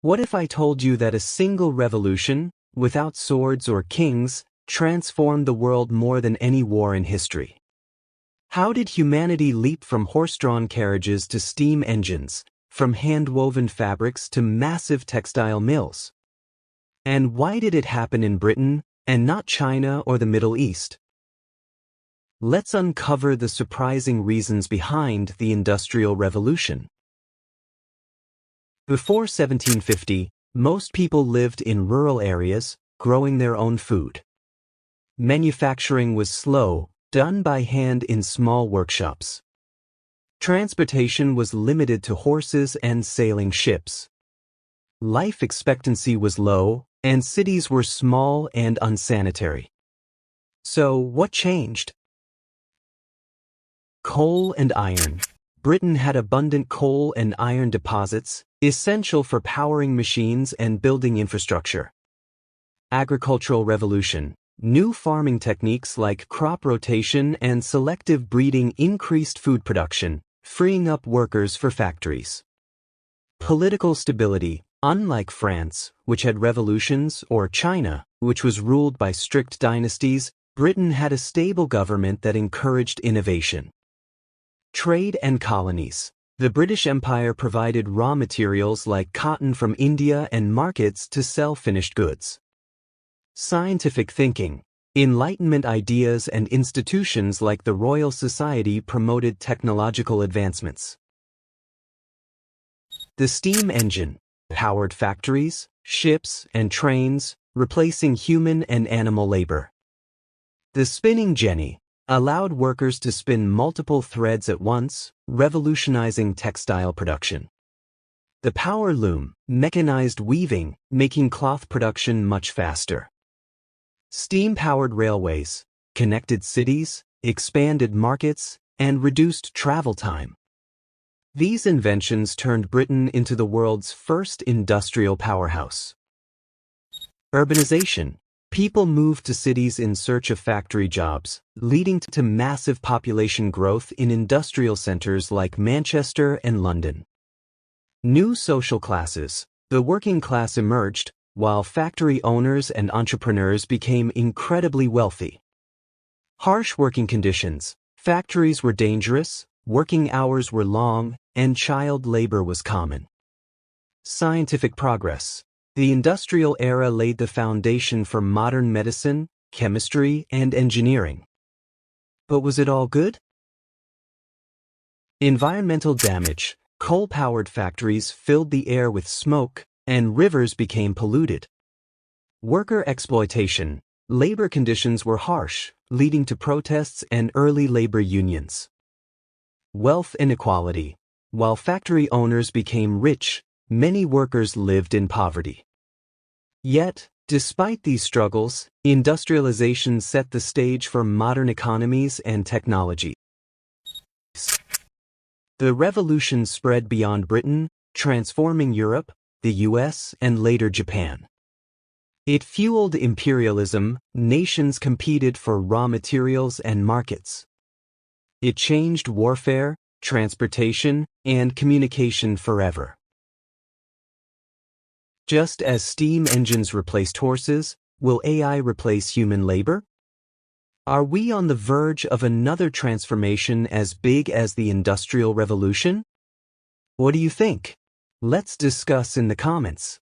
What if I told you that a single revolution, without swords or kings, transformed the world more than any war in history? How did humanity leap from horse-drawn carriages to steam engines, from hand-woven fabrics to massive textile mills? And why did it happen in Britain and not China or the Middle East? Let's uncover the surprising reasons behind the Industrial Revolution. Before 1750, most people lived in rural areas, growing their own food. Manufacturing was slow, done by hand in small workshops. Transportation was limited to horses and sailing ships. Life expectancy was low, and cities were small and unsanitary. So, what changed? Coal and iron. Britain had abundant coal and iron deposits, essential for powering machines and building infrastructure. Agricultural revolution. New farming techniques like crop rotation and selective breeding increased food production, freeing up workers for factories. Political stability. Unlike France, which had revolutions, or China, which was ruled by strict dynasties, Britain had a stable government that encouraged innovation. Trade and colonies. The British Empire provided raw materials like cotton from India and markets to sell finished goods. Scientific thinking. Enlightenment ideas and institutions like the Royal Society promoted technological advancements. The steam engine powered factories, ships, and trains, replacing human and animal labor. The spinning jenny allowed workers to spin multiple threads at once, revolutionizing textile production. The power loom mechanized weaving, making cloth production much faster. Steam-powered railways connected cities, expanded markets, and reduced travel time. These inventions turned Britain into the world's first industrial powerhouse. Urbanization. People moved to cities in search of factory jobs, leading to massive population growth in industrial centers like Manchester and London. New social classes. The working class emerged, while factory owners and entrepreneurs became incredibly wealthy. Harsh working conditions. Factories were dangerous, working hours were long, and child labor was common. Scientific progress. The industrial era laid the foundation for modern medicine, chemistry, and engineering. But was it all good? Environmental damage. Coal-powered factories filled the air with smoke, and rivers became polluted. Worker exploitation. Labor conditions were harsh, leading to protests and early labor unions. Wealth inequality. While factory owners became rich, many workers lived in poverty. Yet, despite these struggles, industrialization set the stage for modern economies and technology. The revolution spread beyond Britain, transforming Europe, the US, and later Japan. It fueled imperialism. Nations competed for raw materials and markets. It changed warfare, transportation, and communication forever. Just as steam engines replaced horses, will AI replace human labor? Are we on the verge of another transformation as big as the Industrial Revolution? What do you think? Let's discuss in the comments.